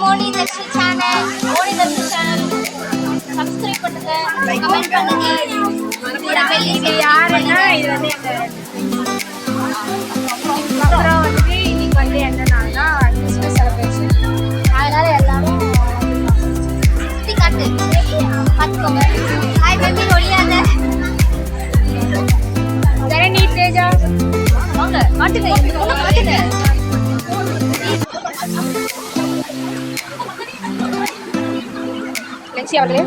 Moni Darshi channel. Moni Darshi channel subscribe பண்ணுங்க, comment பண்ணுங்க. யாருன்னா இது வந்து அப்புறம் வந்து இன்னைக்கு வந்து என்ன நாள்னா கிறிஸ்மஸ் செலிப்ரேஷன். அதனால எல்லாரும் சுத்தி காட்டு பார்த்துக்கோங்க. ஹாய் பேபி ஒளியாத தரணி தேஜா வாங்க காட்டுங்க, காட்டுங்க. லட்சி அவளே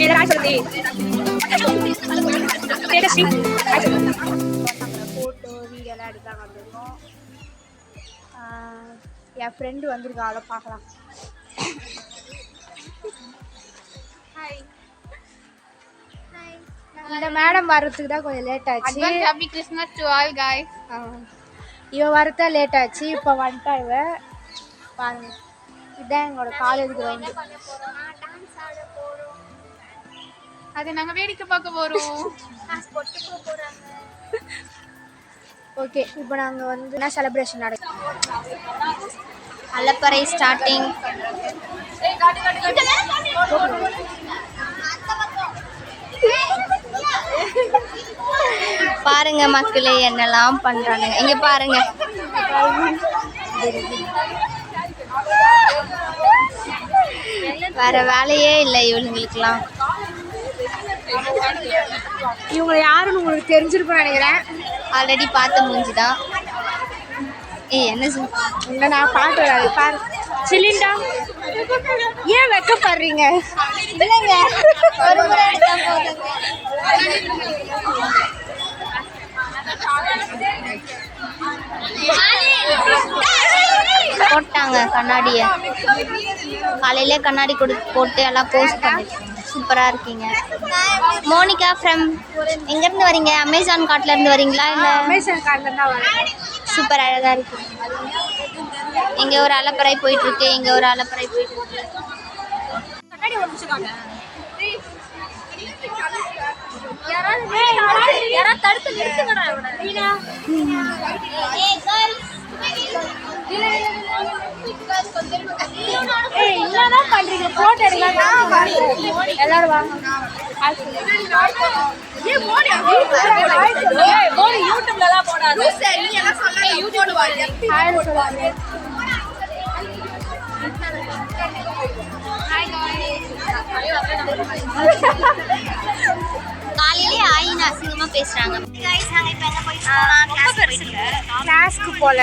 இதெல்லாம் சொல்லி ஃபோட்டோ வீடியோலாம் எடுக்காம வந்திருக்கோம். என் ஃப்ரெண்டு வந்திருக்கா, அவளை பார்க்கலாம். இந்த மேடம் வர்றதுக்கு தான் கொஞ்சம் லேட் ஆச்சு. Happy Christmas to all guys. இவ வரத லேட் ஆச்சு, இப்போ வந்துட்டா இவ. பாருங்க, இதுதான் எங்களோட காலேஜ் கிரவுண்டு. அது நாங்க வேடிக்கை பார்க்க போறோம். ஓகே, இப்போ நாங்கள் வந்து என்ன செலிப்ரேஷன் நடக்கும். அலப்பறை ஸ்டார்டிங். பாருங்க மக்களே என்னெல்லாம் பண்றாங்க. இங்க பாருங்க, வேற வேலையே இல்லை இவங்களுக்குலாம். இவங்க யாருன்னு உங்களுக்கு தெரிஞ்சிருக்கும்னு நினைக்கிறேன். ஆல்ரெடி பார்த்த மூஞ்சிதான். என்ன இல்லை, நான் பாட்டு வராது பாரு. சிலிண்டா ஏன் வெக்கப்படுறீங்க? இல்லைங்க, ஒரு முறை எடுத்தா போதுங்க. போட்டாங்க கண்ணாடிய. காலையில கண்ணாடி போட்டு எல்லாம் போஸ்ட் பண்ணி சூப்பரா இருக்கீங்க. மோனிகா ஃப்ரம் எங்க இருந்து வரீங்க? அமேசான் கார்ட்ல இருந்து வரீங்களா? இல்ல அமேசான் கார்ட்ல இருந்தா வரேன். சூப்பர் அழகா இருக்கு. இங்க ஒரு அலப்பறை போயிட்டு இருக்கு, இங்க ஒரு அலப்பறை போயிட்டு இருக்கு. கண்ணாடி ஒடிச்சுக்காங்க. யாராவது தடுத்து நிறுத்துங்கடா இவனை. ஏய் गर्ल्स, ஏய் என்னடா பண்றீங்க? போட்டோ எடுக்கலாம். எல்லாரும் வாங்க. ஏய் மோனி யூடியூப்ல எல்லாம் போடாத. நீ எல்லாம் சொல்ல யூடியூப்ல வாங்க. ஹாய் சொல்லுங்க. ஹாய் காலையிலே ஆயினா அசிங்கமா பேசுறாங்க. गाइस நாங்க இப்ப எங்க போய் கிளாஸ்க்கு போல.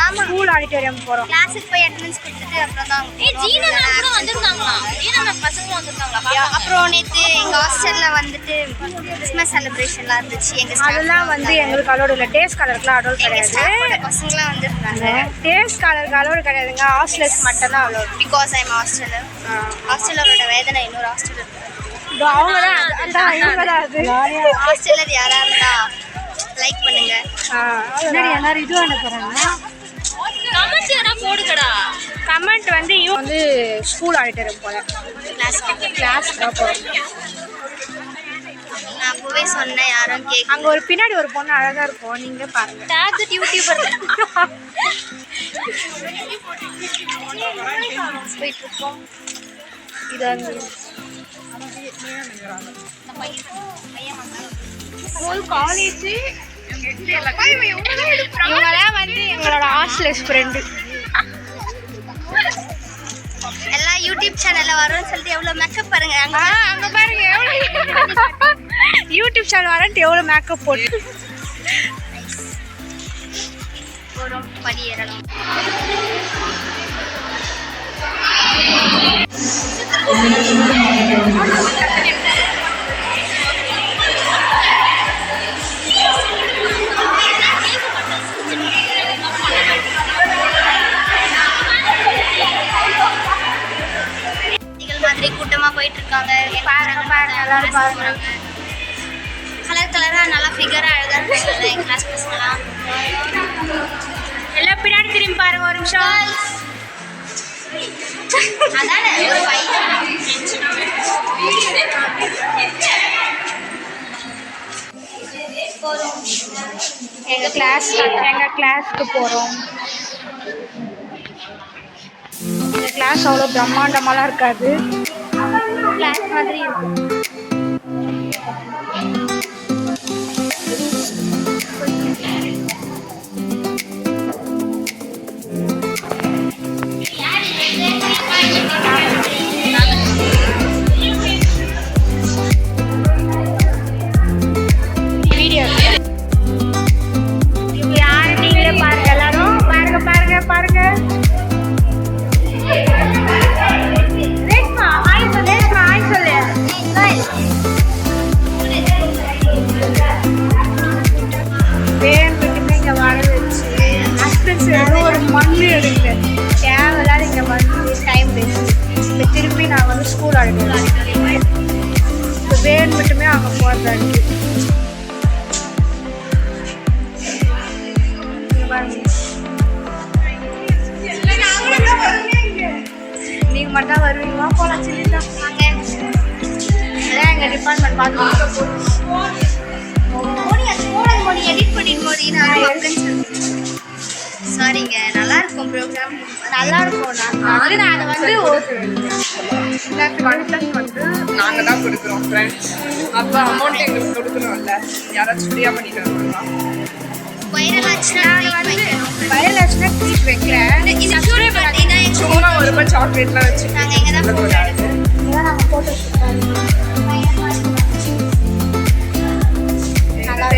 ஆமா, ஸ்கூல் ஆடிட்டோரியம் போறோம். கிளாஸுக்கு போய் அட்டெண்டன்ஸ் கொடுத்துட்டு அப்புறம் தான் ஜீனா கூட வந்திருந்தாங்களா? ஜீனா பசங்க வந்திருந்தாங்களா? அப்புறம் நேத்து எங்க ஹாஸ்டல்ல வந்துட்டு கிறிஸ்மஸ் செலிப்ரேஷன்லாம் இருந்துச்சு. எங்க அதெல்லாம் வந்து எங்களுக்கு அலோடு இல்லை. டேஸ் காலருக்குலாம் அலோடு கிடையாது. பசங்களாம் வந்திருந்தாங்க. டேஸ் காலருக்கு அலோடு கிடையாதுங்க. ஹாஸ்டல்ஸ் மட்டும் தான் allowed. Because I am hosteller. ஹாஸ்டலரோட வேதனை இன்னொரு ஹாஸ்டல் இருக்கு. அவங்க தான் இவங்க தான் அது. ஹாஸ்டலர் யாரா இருந்தா லைக் பண்ணுங்க. முன்னாடி எல்லாரும் இது அனுப்புறாங்க. கமெண்ட் யாரா போடுங்கடா. கமெண்ட் வந்து இவங்க வந்து ஸ்கூல் ஆடிட்டோரியம் போல. கிளாஸ் தான் போறோம். நான் அப்பவே சொன்னேன் யாரும் கேட்க. அங்க ஒரு பின்னாடி ஒரு பொண்ணு அழகா இருக்கும், நீங்க பாருங்க. டார்கெட் யூடியூபர் போயிட்டு இருக்கோம். இது வந்து காலேஜ். இவங்கெல்லாம் வந்து எங்களோட ஹாஸ்டல்ஸ் ஃப்ரெண்டு. எல்லாம் யூடியூப் சேனல்ல வரும்னு சொல்லிட்டு எவ்வளவு மேக்கப் பாருங்க. அங்க பாருங்க எவ்வளவு யூடியூப் சேனல் வரட்டு எவ்வளவு மேக்கப் போட்டு போறோம். படி ஏறலாம். மாதிரி கூட்டமா போயிட்டு இருக்காங்க. பாருங்க எல்லாரும் பாருங்க. கலர் கலரா நல்லா ஃபிகரா அழகா இருக்காங்க எங்க கிளாஸ் பசங்கலாம். எல்லாம் பின்னாடி திரும்பி பாருங்க ஒரு நிமிஷம். அதானே ஒரு பையன் எங்கள் கிளாஸ்க்கு போகிறோம். எங்கள் கிளாஸ் அவ்வளோ பிரம்மாண்டமாலாம் இருக்காது, கிளாஸ் மாதிரி இருக்கும். ஒரு மண் எடுங்க தேவையில்லாத இங்கே வந்து டைம் வேஸ்ட். இப்போ திருப்பி நான் வந்து ஸ்கூல் ஆடிடுவேன். இப்போ வேன் மட்டுமே அங்கே போகிறதா இருக்கு. நீங்கள் மட்டும் வருவீங்களா? போகலாம் சொல்லிட்டா நாங்கள் அதான் எங்கள் டிபார்ட்மெண்ட் பார்த்து எடிட் பண்ணிட்டு போது நான் சாரிங்க. நல்லா இருக்கும் ப்ரோக்ராம், நல்லா இருக்கும். நான் அதை வந்து வந்து நாங்கள் தான் கொடுக்குறோம் ஃப்ரெண்ட்ஸ். அப்போ அமௌண்ட் எங்களுக்கு கொடுக்கணும்ல, யாராச்சும் ஃப்ரீயாக பண்ணிட்டு வருவாங்களா? வைரல் ஆச்சுன்னா ட்ரீட் வைக்கிறேன். சும்மா ஒரு ரூபாய் சாக்லேட்லாம் வச்சு நாங்கள் எங்கே தான் போட்டோ எடுக்கிறோம். நாங்கள் போட்டோ நல்லா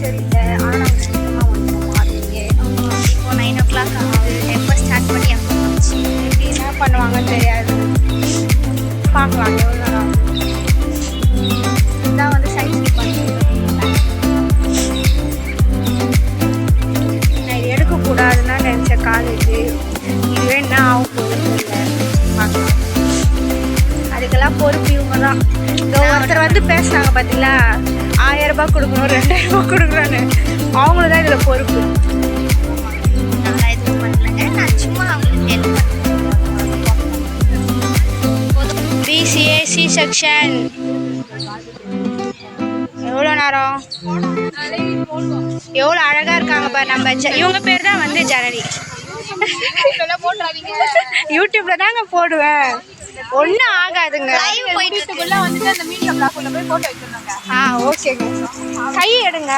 தெரியல. ஆனால் நாங்கள் சீக்கிரமாக வந்துட்டோம். மார்னிங்கே இப்போ 9 o'clock ஆகுது. எப்போ ஸ்டார்ட் பண்ணி எப்போ போச்சு எப்படி என்ன பண்ணுவாங்கன்னு தெரியாது. பார்க்கலாம் எவ்வளோ நேரம் ஆகும். இதான் வந்து சயின்ஸ் டிபார்ட்மெண்ட். நான் இது எடுக்கக்கூடாதுன்னா நினச்ச காலேஜ் இதுவே என்ன ஆகும் போகுதுன்னு இல்லை. பார்க்கலாம். அதுக்கெல்லாம் பொறுப்பு இவங்க தான். ஒருத்தர் வந்து பேசுனாங்க பார்த்தீங்களா, 1000 ரூபாய் கொடுக்கணும் 2000 ரூபாய் கொடுக்குறோன்னு. அவங்களும் தான் இதில் பொறுப்பு. நான் எதுவும் பண்ணலைங்க, நான் சும்மா அவங்களுக்கு ஹெல்ப் பிசிஏசி செக்ஷன் எவ்வளோ நேரம் எவ்வளோ அழகாக இருக்காங்க பாரு. நம்ம இவங்க பேர் தான் வந்து ஜனனி. யூடியூப்ல தாங்க போடுவேன், ஒன்றும் ஆகாதுங்க. ஓகேங்க, கை எடுங்க.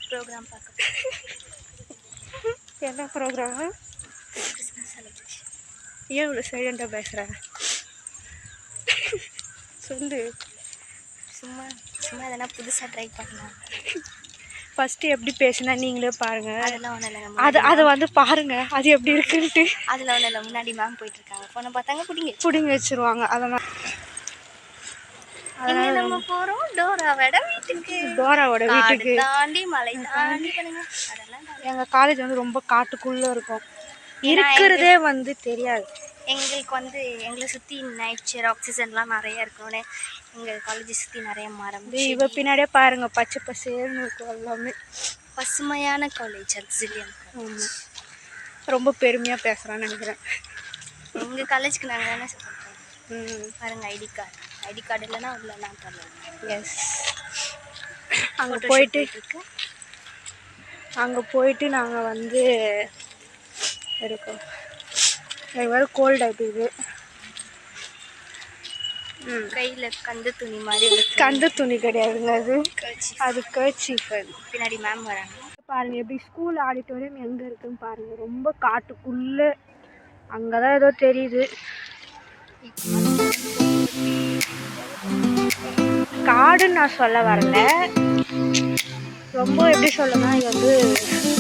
ப்ரோக்ராம் பார்க்க என்ன ப்ரோக்ராமு? ஏன் இவ்வளோ சைலண்டாக பேசுகிறேன்? சொல்லு. சும்மா சும்மா எதனா புதுசாக ட்ரை பண்ணலாம். ஃபஸ்ட்டு எப்படி பேசுனா நீங்களே பாருங்கள். அதெல்லாம் ஒன்றும் இல்லை, அது வந்து பாருங்கள் அது எப்படி இருக்குன்ட்டு. அதில் ஒன்றும் இல்லை, முன்னாடி மேம் போயிட்டுருக்காங்க, பொண்ணை பார்த்தாங்க பிடிங்க வச்சுருவாங்க. அதனால் நம்ம போகிறோம் டோராவோட வீட்டுக்கு. தாண்டி மலை தாண்டி பண்ணுங்க. அதெல்லாம் எங்கள் காலேஜ் வந்து ரொம்ப காட்டுக்குள்ளே இருக்கும், இருக்கிறதே வந்து தெரியாது. எங்களுக்கு வந்து எங்களை சுற்றி நேச்சர் ஆக்சிஜன்லாம் நிறைய இருக்கும்னு எங்கள் காலேஜை சுற்றி நிறைய மரம். இவ பின்னாடியே பாருங்கள், பச்சை பசேல்னு இருக்கும் எல்லாமே. பசுமையான காலேஜ் ஆக்சிலியம். ரொம்ப பெருமையாக பேசுகிறான்னு நினைக்கிறேன். எங்கள் காலேஜுக்கு நாங்கள் என்ன சொல்கிறோம் பாருங்கள், ஐடி கார்டு இல்லைன்னா உள்ள நான் தரலாம். எஸ், அங்கே போயிட்டு நாங்கள் வந்து இருக்கோம். எனக்கு வேறு கோல்ட் ஆகிடுது. கையில் கந்து துணி மாதிரி. கந்து துணி கிடையாதுங்க, அது கர்ச்சீஃப். பின்னாடி மேம் வராங்க பாருங்கள். எப்படி ஸ்கூல் ஆடிட்டோரியம் எங்கே இருக்குன்னு பாருங்கள். ரொம்ப காட்டுக்குள்ளே அங்கே தான் ஏதோ தெரியுது. காடுன்னு நான் சொல்ல வரல, ரொம்ப எப்படி சொல்லணும்னா இது வந்து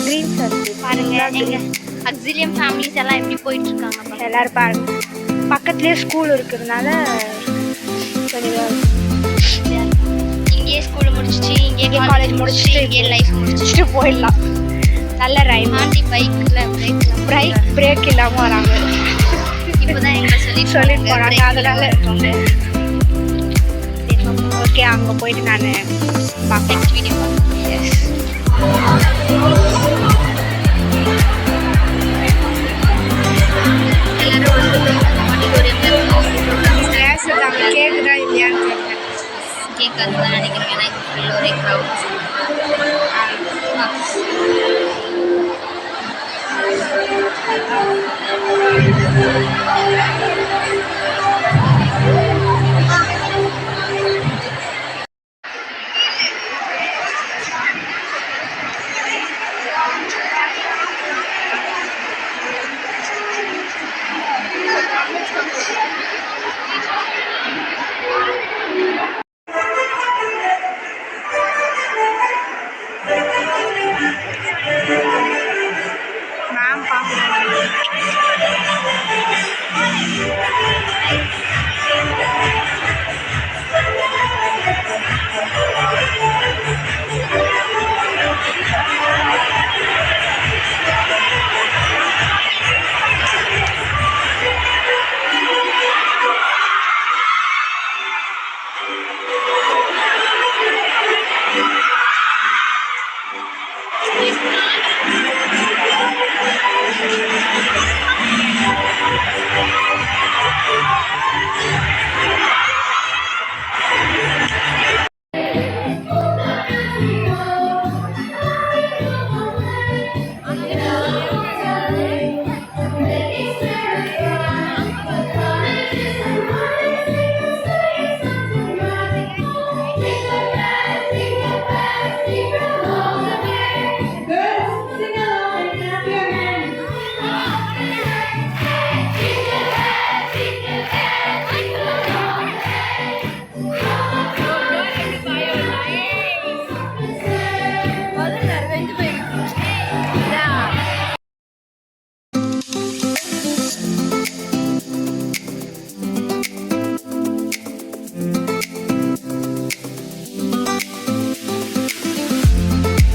க்ரீன் சர்க்கிள் பாருங்கள். எங்கள் ஆக்சிலியம் ஃபேமிலிஸ் எல்லாம் எப்படி போயிட்டுருக்காங்க எல்லோரும் பாருங்கள். பக்கத்துலேயே ஸ்கூல் இருக்கிறதுனால இங்கேயே ஸ்கூல் முடிச்சிச்சு, இங்கேயே காலேஜ் முடிச்சுட்டு இங்கேயே லைஃப் முடிச்சுட்டு போயிடலாம். நல்ல ரைம். ஆண்டி பைக்கில் பிரேக் இல்லாமல் வராங்க. இப்போதான் எங்களை சொல்லிட்டு போகிறாங்க. அதனால ஓகே, அங்கே போயிட்டு நான் பார்ப்பேன். வீடியோ. எல்லாரும் வந்து ஆடிட்டோரியமில் இருக்கோம். பேசுறதாங்க கேட்குதா இல்லையான்னு தெரியல. கேட்காதுன்னு நினைக்கிறேன். ஏன்னா இப்போ ஃபுல் ஒரே க்ரௌட்.